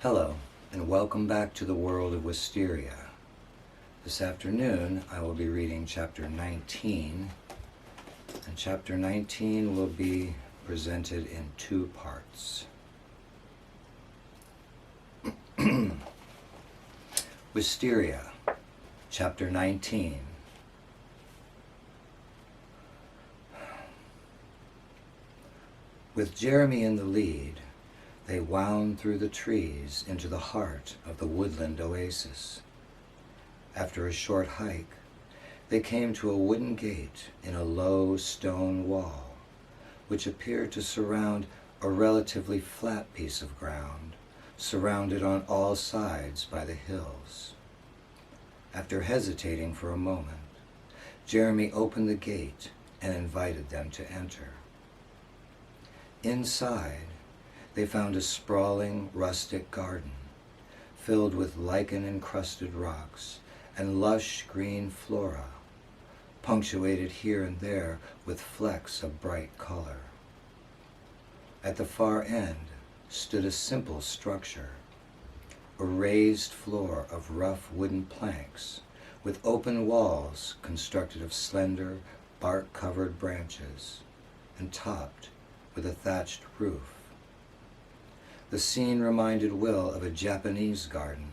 Hello, and welcome back to the world of Wysteria. This afternoon, I will be reading Chapter 19, and Chapter 19 will be presented in two parts. Wysteria, Chapter 19. With Jeremy in the lead, they wound through the trees into the heart of the woodland oasis. After a short hike, they came to a wooden gate in a low stone wall, which appeared to surround a relatively flat piece of ground, surrounded on all sides by the hills. After hesitating for a moment, Jeremy opened the gate and invited them to enter. Inside, they found a sprawling, rustic garden, filled with lichen-encrusted rocks and lush green flora, punctuated here and there with flecks of bright color. At the far end stood a simple structure, a raised floor of rough wooden planks with open walls constructed of slender, bark-covered branches and topped with a thatched roof. The scene reminded Will of a Japanese garden,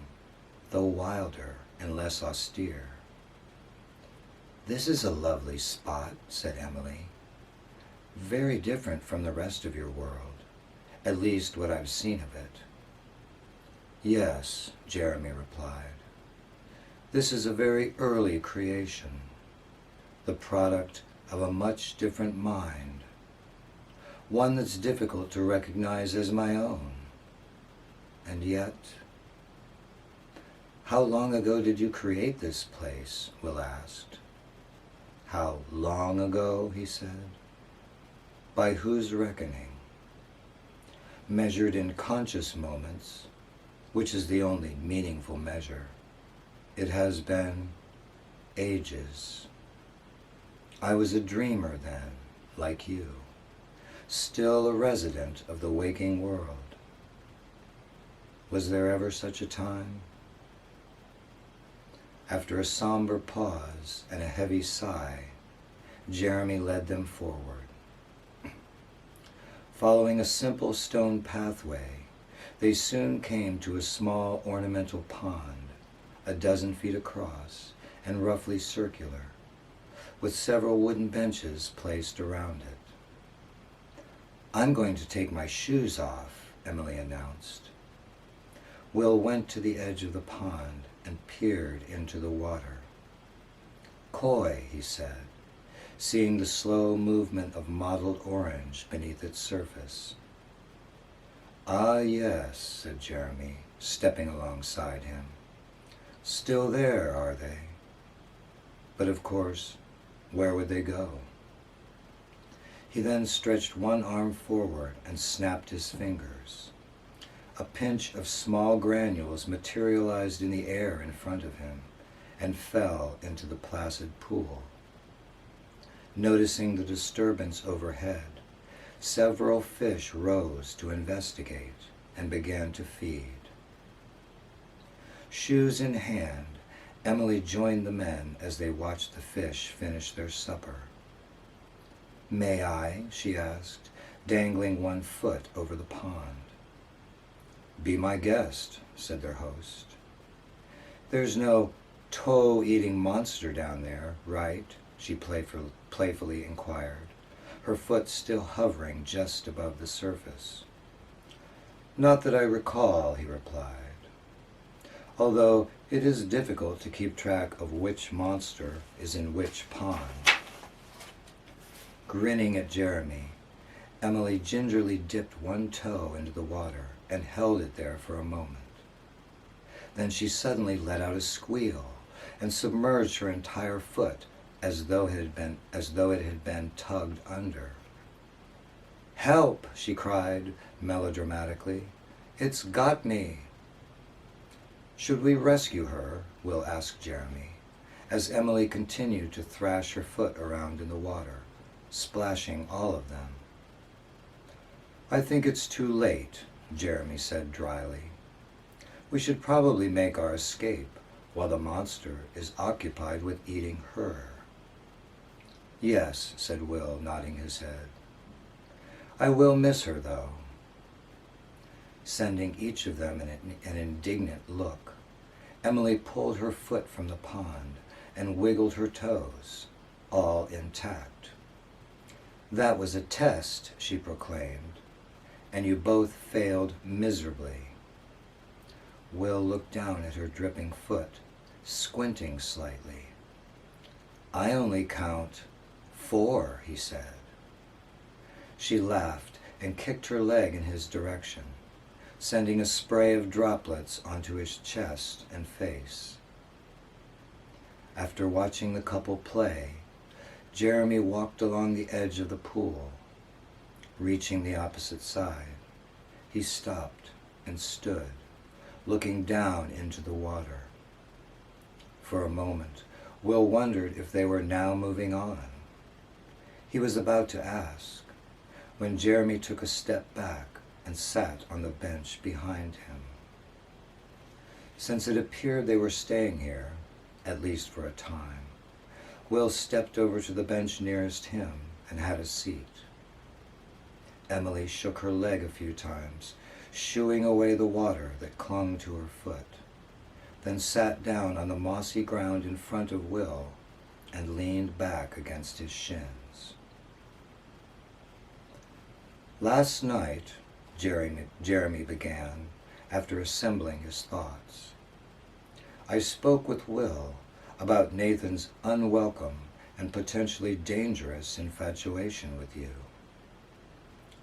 though wilder and less austere. "This is a lovely spot," said Emily. "Very different from the rest of your world, at least what I've seen of it." "Yes," Jeremy replied. "This is a very early creation, the product of a much different mind, one that's difficult to recognize as my own. And yet..." "How long ago did you create this place?" Will asked. "How long ago?" he said. "By whose reckoning? Measured in conscious moments, which is the only meaningful measure, it has been ages. I was a dreamer then, like you, still a resident of the waking world. Was there ever such a time?" After a somber pause and a heavy sigh, Jeremy led them forward. Following a simple stone pathway, they soon came to a small ornamental pond, a dozen feet across and roughly circular, with several wooden benches placed around it. "I'm going to take my shoes off," Emily announced. Will went to the edge of the pond and peered into the water. "Koi," he said, seeing the slow movement of mottled orange beneath its surface. "Ah, yes," said Jeremy, stepping alongside him. "Still there, are they? But of course, where would they go?" He then stretched one arm forward and snapped his fingers. A pinch of small granules materialized in the air in front of him and fell into the placid pool. Noticing the disturbance overhead, several fish rose to investigate and began to feed. Shoes in hand, Emily joined the men as they watched the fish finish their supper. "May I?" she asked, dangling one foot over the pond. "Be my guest," said their host. "There's no toe-eating monster down there, right?" she playfully inquired, her foot still hovering just above the surface. "Not that I recall," he replied, "although it is difficult to keep track of which monster is in which pond." Grinning at Jeremy, Emily gingerly dipped one toe into the water and held it there for a moment. Then she suddenly let out a squeal and submerged her entire foot as though it had been tugged under. "Help!" she cried melodramatically. "It's got me!" "Should we rescue her?" Will asked Jeremy, as Emily continued to thrash her foot around in the water, splashing all of them. "I think it's too late," Jeremy said dryly. We should probably make our escape while the monster is occupied with eating her. Yes, said Will, nodding his head. I will miss her, though. Sending each of them an indignant look, Emily pulled her foot from the pond and wiggled her toes, all intact. That was a test, she proclaimed, and you both failed miserably. Will looked down at her dripping foot, squinting slightly. I only count 4, he said. She laughed and kicked her leg in his direction, sending a spray of droplets onto his chest and face. After watching the couple play, Jeremy walked along the edge of the pool. Reaching the opposite side, he stopped and stood, looking down into the water. For a moment, Will wondered if they were now moving on. He was about to ask, when Jeremy took a step back and sat on the bench behind him. Since it appeared they were staying here, at least for a time, Will stepped over to the bench nearest him and had a seat. Emily shook her leg a few times, shooing away the water that clung to her foot, then sat down on the mossy ground in front of Will and leaned back against his shins. Last night, Jeremy began, after assembling his thoughts, I spoke with Will about Nathan's unwelcome and potentially dangerous infatuation with you.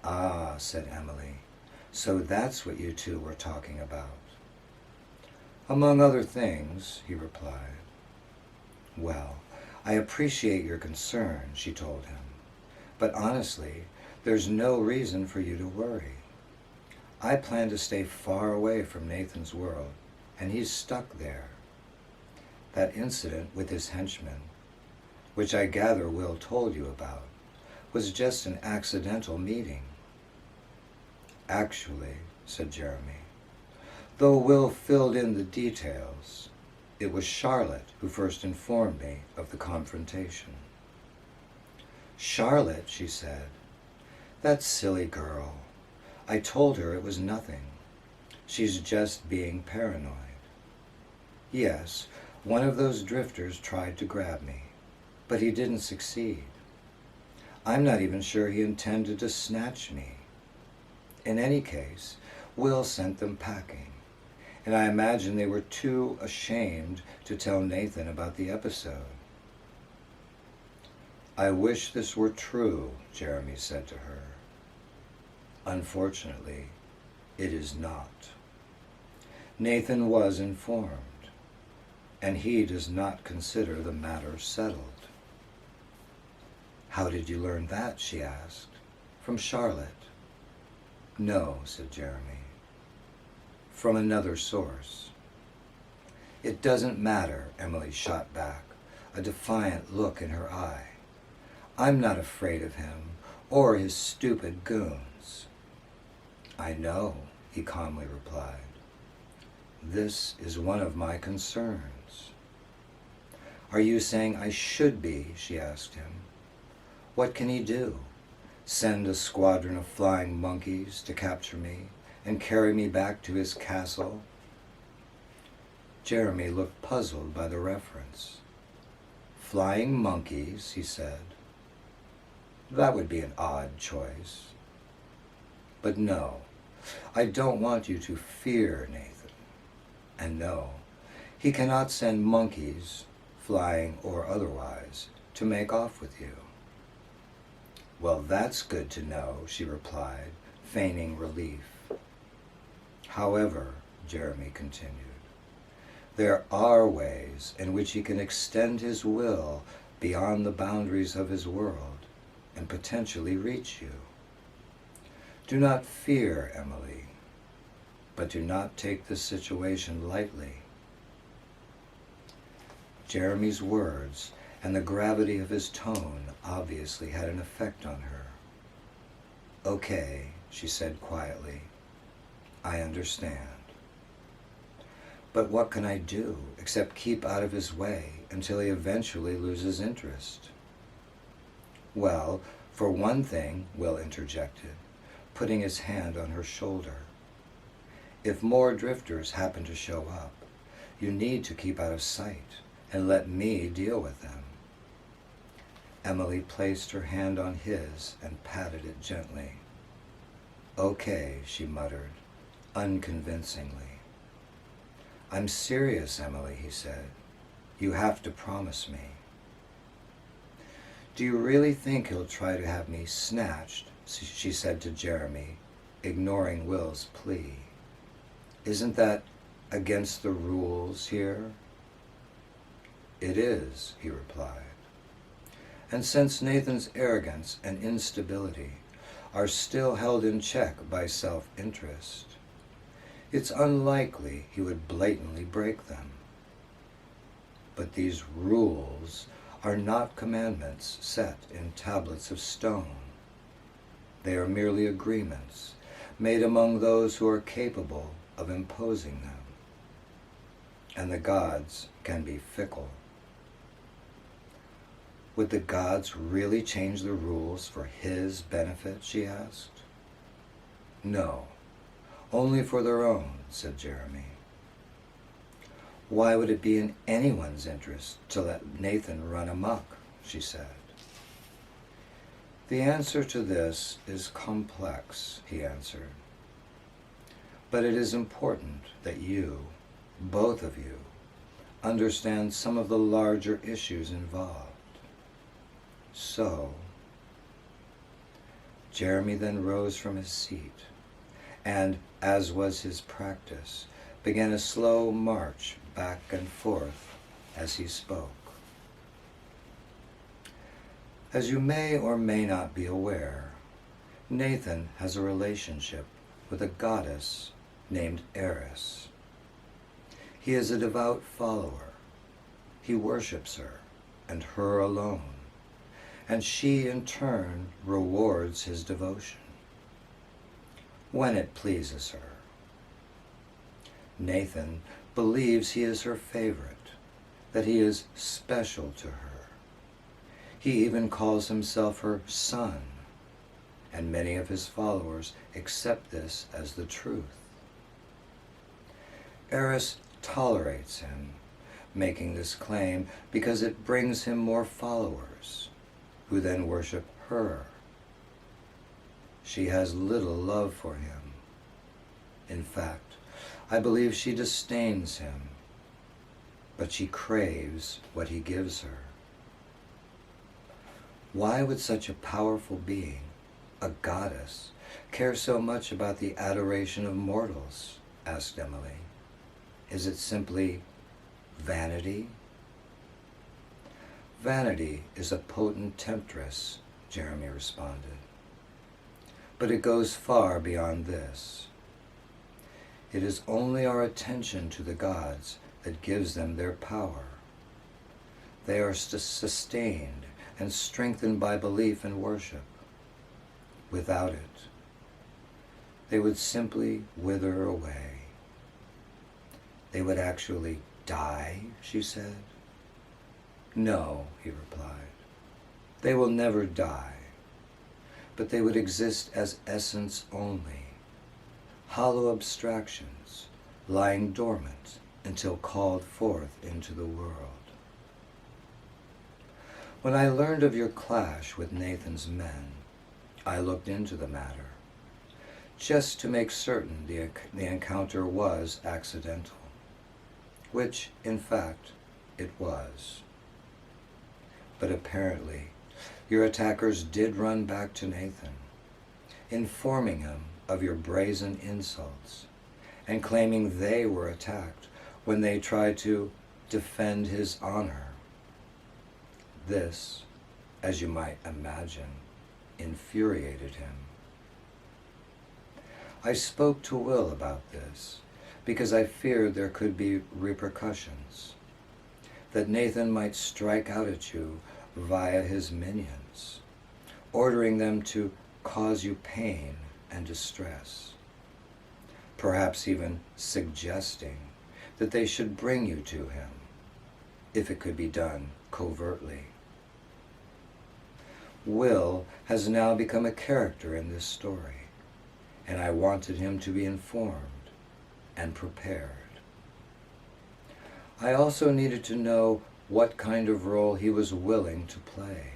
Ah, said Emily, so that's what you two were talking about. Among other things, he replied. Well, I appreciate your concern, she told him, but honestly, there's no reason for you to worry. I plan to stay far away from Nathan's world, and he's stuck there. That incident with his henchman, which I gather Will told you about, was just an accidental meeting. Actually, said Jeremy, though Will filled in the details, it was Charlotte who first informed me of the confrontation. Charlotte, she said, that silly girl. I told her it was nothing. She's just being paranoid. Yes, one of those drifters tried to grab me, but he didn't succeed. I'm not even sure he intended to snatch me. In any case, Will sent them packing, and I imagine they were too ashamed to tell Nathan about the episode. I wish this were true, Jeremy said to her. Unfortunately, it is not. Nathan was informed, and he does not consider the matter settled. How did you learn that, she asked. From Charlotte. No, said Jeremy. From another source. It doesn't matter, Emily shot back, a defiant look in her eye. I'm not afraid of him or his stupid goons. I know, he calmly replied. This is one of my concerns. Are you saying I should be, she asked him. What can he do? Send a squadron of flying monkeys to capture me and carry me back to his castle? Jeremy looked puzzled by the reference. Flying monkeys, he said. That would be an odd choice. But no, I don't want you to fear Nathan. And no, he cannot send monkeys, flying or otherwise, to make off with you. Well, that's good to know, she replied, feigning relief. However, Jeremy continued, there are ways in which he can extend his will beyond the boundaries of his world and potentially reach you. Do not fear, Emily, but do not take this situation lightly. Jeremy's words and the gravity of his tone obviously had an effect on her. Okay, she said quietly. I understand. But what can I do except keep out of his way until he eventually loses interest? Well, for one thing, Will interjected, putting his hand on her shoulder. If more drifters happen to show up, you need to keep out of sight and let me deal with them. Emily placed her hand on his and patted it gently. Okay, she muttered, unconvincingly. I'm serious, Emily, he said. You have to promise me. Do you really think he'll try to have me snatched? She said to Jeremy, ignoring Will's plea. Isn't that against the rules here? It is, he replied. And since Nathan's arrogance and instability are still held in check by self-interest, it's unlikely he would blatantly break them. But these rules are not commandments set in tablets of stone. They are merely agreements made among those who are capable of imposing them. And the gods can be fickle. Would the gods really change the rules for his benefit, she asked. No, only for their own, said Jeremy. Why would it be in anyone's interest to let Nathan run amok, she said. The answer to this is complex, he answered. But it is important that you, both of you, understand some of the larger issues involved. So, Jeremy then rose from his seat and, as was his practice, began a slow march back and forth as he spoke. As you may or may not be aware, Nathan has a relationship with a goddess named Eris. He is a devout follower. He worships her, and her alone, and she in turn rewards his devotion when it pleases her. Nathan believes he is her favorite, that he is special to her. He even calls himself her son, and many of his followers accept this as the truth. Eris tolerates him, making this claim because it brings him more followers, who then worship her. She has little love for him. In fact, I believe she disdains him, but she craves what he gives her. Why would such a powerful being, a goddess, care so much about the adoration of mortals? Asked Emily. Is it simply vanity? Vanity is a potent temptress, Jeremy responded. But it goes far beyond this. It is only our attention to the gods that gives them their power. They are sustained and strengthened by belief and worship. Without it, they would simply wither away. They would actually die, she said. No, he replied. They will never die, but they would exist as essence only, hollow abstractions lying dormant until called forth into the world. When I learned of your clash with Nathan's men, I looked into the matter, just to make certain the encounter was accidental, which, in fact, it was. But apparently, your attackers did run back to Nathan, informing him of your brazen insults and claiming they were attacked when they tried to defend his honor. This, as you might imagine, infuriated him. I spoke to Will about this because I feared there could be repercussions, that Nathan might strike out at you via his minions, ordering them to cause you pain and distress, perhaps even suggesting that they should bring you to him, if it could be done covertly. Will has now become a character in this story, and I wanted him to be informed and prepared. I also needed to know what kind of role he was willing to play.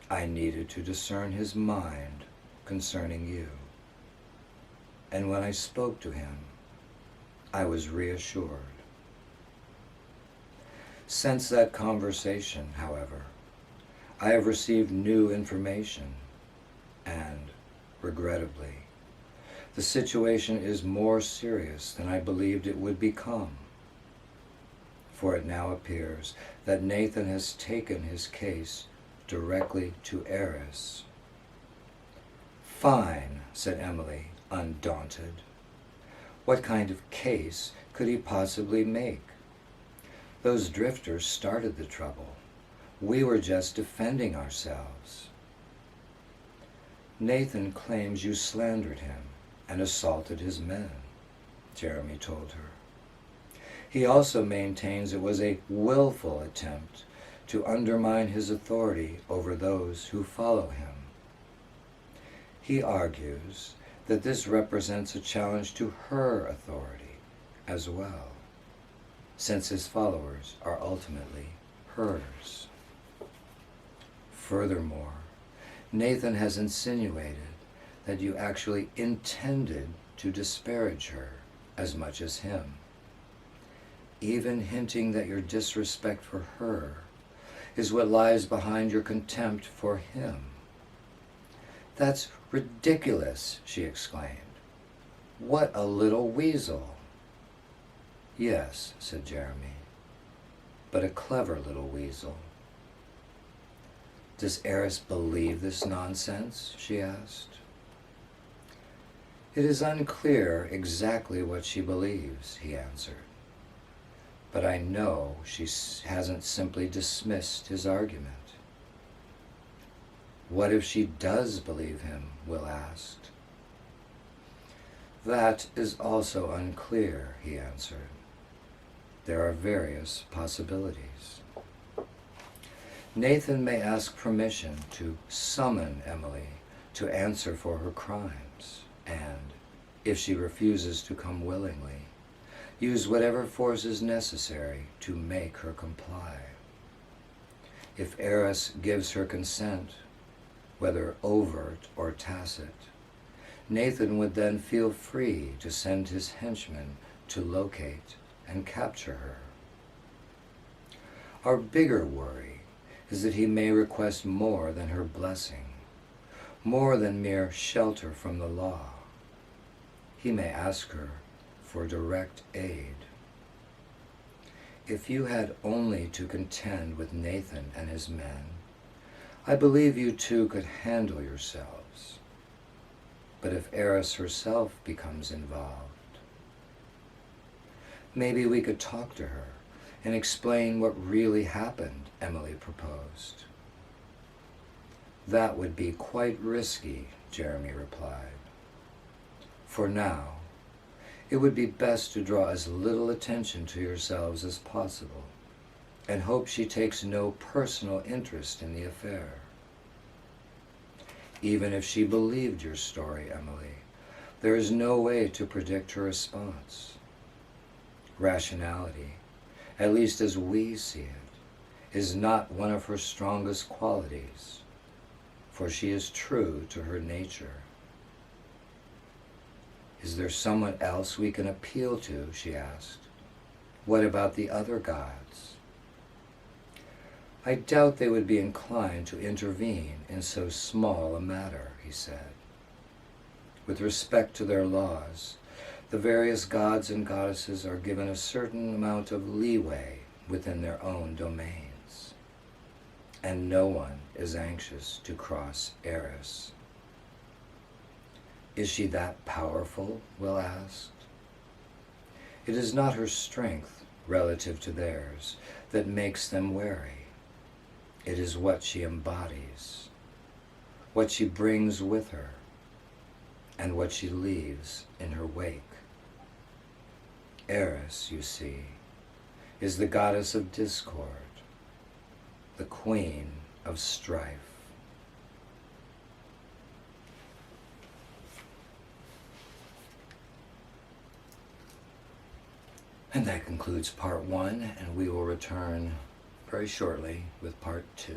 I needed to discern his mind concerning you. And when I spoke to him, I was reassured. Since that conversation, however, I have received new information, and, regrettably, the situation is more serious than I believed it would become. For it now appears that Nathan has taken his case directly to Eris. "Fine," said Emily, undaunted. What kind of case could he possibly make? Those drifters started the trouble. We were just defending ourselves. "Nathan claims you slandered him and assaulted his men," Jeremy told her. "He also maintains it was a willful attempt to undermine his authority over those who follow him. He argues that this represents a challenge to her authority as well, since his followers are ultimately hers. Furthermore, Nathan has insinuated that you actually intended to disparage her as much as him, even hinting that your disrespect for her is what lies behind your contempt for him." "That's ridiculous," she exclaimed. "What a little weasel." "Yes," said Jeremy, "but a clever little weasel." "Does Eris believe this nonsense?" she asked. "It is unclear exactly what she believes," he answered. "But I know she hasn't simply dismissed his argument." "What if she does believe him?" Will asked. "That is also unclear," he answered. "There are various possibilities. Nathan may ask permission to summon Emily to answer for her crimes, and, if she refuses to come willingly, use whatever force is necessary to make her comply. If Eris gives her consent, whether overt or tacit, Nathan would then feel free to send his henchmen to locate and capture her. Our bigger worry is that he may request more than her blessing, more than mere shelter from the law. He may ask her for direct aid. If you had only to contend with Nathan and his men, I believe you two could handle yourselves. But if Eris herself becomes involved, maybe we could talk to her and explain what really happened," Emily proposed. "That would be quite risky," Jeremy replied. "For now, it would be best to draw as little attention to yourselves as possible, and hope she takes no personal interest in the affair. Even if she believed your story, Emily, there is no way to predict her response. Rationality, at least as we see it, is not one of her strongest qualities, for she is true to her nature." "Is there someone else we can appeal to?" she asked. "What about the other gods?" "I doubt they would be inclined to intervene in so small a matter," he said. "With respect to their laws, the various gods and goddesses are given a certain amount of leeway within their own domains, and no one is anxious to cross Eris." "Is she that powerful?" Will asked. "It is not her strength relative to theirs that makes them wary. It is what she embodies, what she brings with her, and what she leaves in her wake." Eris, you see, is the goddess of discord, the queen of strife. And that concludes part 1, and we will return very shortly with part 2.